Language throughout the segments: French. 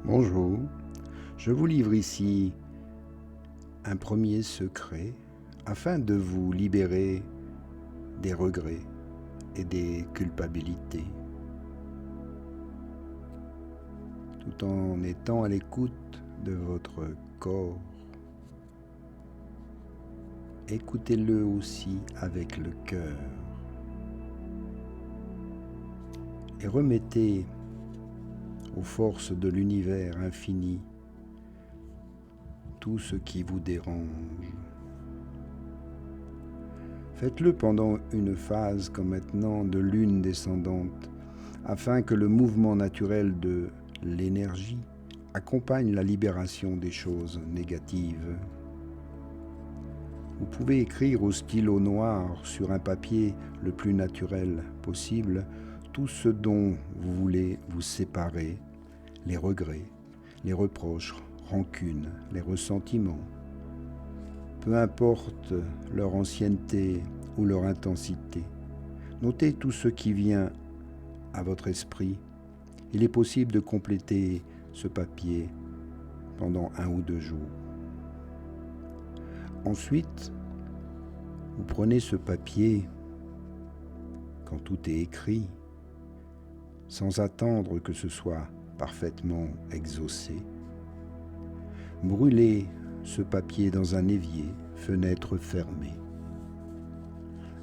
Bonjour, je vous livre ici un premier secret afin de vous libérer des regrets et des culpabilités, tout en étant à l'écoute de votre corps. Écoutez-le aussi avec le cœur et remettez aux forces de l'univers infini tout ce qui vous dérange. Faites-le pendant une phase comme maintenant de lune descendante, afin que le mouvement naturel de l'énergie accompagne la libération des choses négatives. Vous pouvez écrire au stylo noir sur un papier le plus naturel possible tout ce dont vous voulez vous séparer, les regrets, les reproches, rancunes, les ressentiments. Peu importe leur ancienneté ou leur intensité, notez tout ce qui vient à votre esprit. Il est possible de compléter ce papier pendant 1 ou 2 jours. Ensuite, vous prenez ce papier quand tout est écrit, sans attendre que ce soit parfaitement exaucé. Brûlez ce papier dans un évier, fenêtre fermée,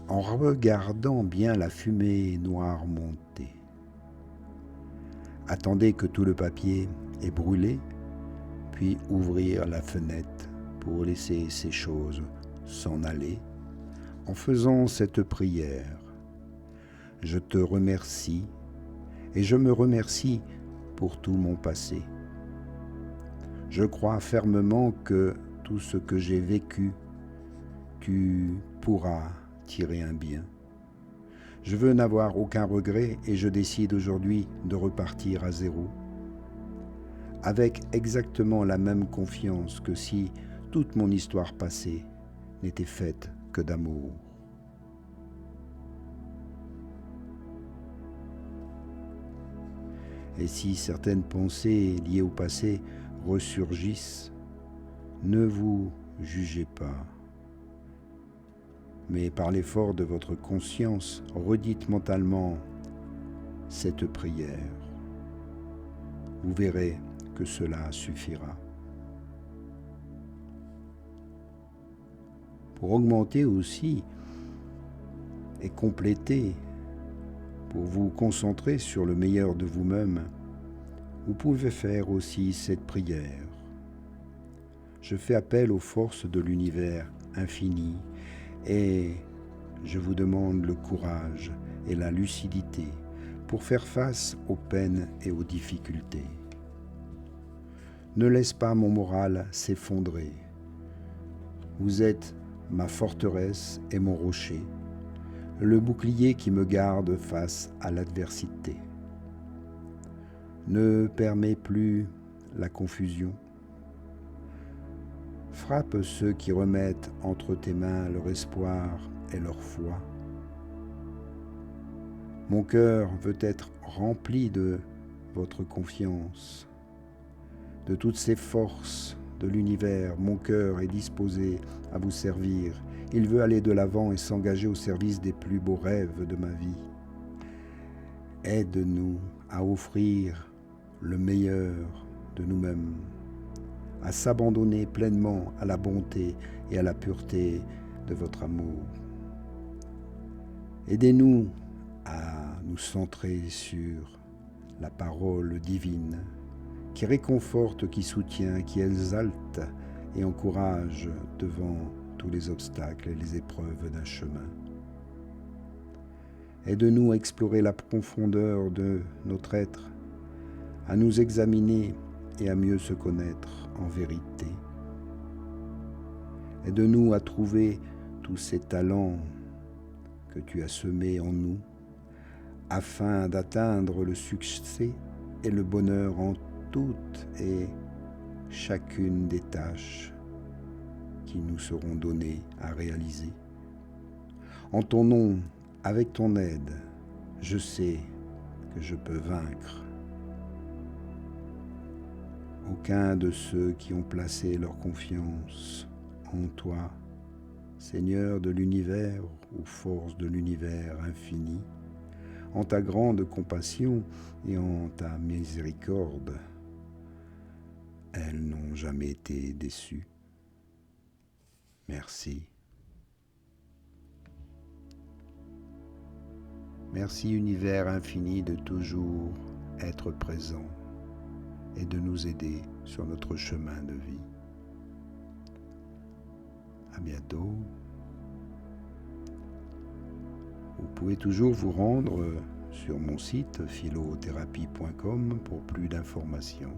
en regardant bien la fumée noire monter. Attendez que tout le papier est brûlé, puis ouvrir la fenêtre pour laisser ces choses s'en aller en faisant cette prière. Je te remercie et je me remercie pour tout mon passé. Je crois fermement que tout ce que j'ai vécu, tu pourras tirer un bien. Je veux n'avoir aucun regret et je décide aujourd'hui de repartir à zéro, avec exactement la même confiance que si toute mon histoire passée n'était faite que d'amour. Et si certaines pensées liées au passé ressurgissent, ne vous jugez pas, mais par l'effort de votre conscience, redites mentalement cette prière. Vous verrez que cela suffira. Pour augmenter aussi et compléter, pour vous concentrer sur le meilleur de vous-même, vous pouvez faire aussi cette prière. Je fais appel aux forces de l'univers infini et je vous demande le courage et la lucidité pour faire face aux peines et aux difficultés. Ne laisse pas mon moral s'effondrer. Vous êtes ma forteresse et mon rocher, le bouclier qui me garde face à l'adversité. Ne permets plus la confusion. Frappe ceux qui remettent entre tes mains leur espoir et leur foi. Mon cœur veut être rempli de votre confiance, de toutes ces forces de l'univers. Mon cœur est disposé à vous servir. Il veut aller de l'avant et s'engager au service des plus beaux rêves de ma vie. Aide-nous à offrir le meilleur de nous-mêmes, à s'abandonner pleinement à la bonté et à la pureté de votre amour. Aidez-nous à nous centrer sur la parole divine qui réconforte, qui soutient, qui exalte et encourage devant tous les obstacles et les épreuves d'un chemin. Aide-nous à explorer la profondeur de notre être, à nous examiner et à mieux se connaître en vérité. Aide-nous à trouver tous ces talents que tu as semés en nous, afin d'atteindre le succès et le bonheur en toutes et chacune des tâches qui nous seront données à réaliser. En ton nom, avec ton aide, je sais que je peux vaincre. aucun de ceux qui ont placé leur confiance en toi, Seigneur de l'univers ou force de l'univers infini, en ta grande compassion et en ta miséricorde, elles n'ont jamais été déçues. Merci. Merci univers infini de toujours être présent et de nous aider sur notre chemin de vie. À bientôt. Vous pouvez toujours vous rendre sur mon site philothérapie.com pour plus d'informations.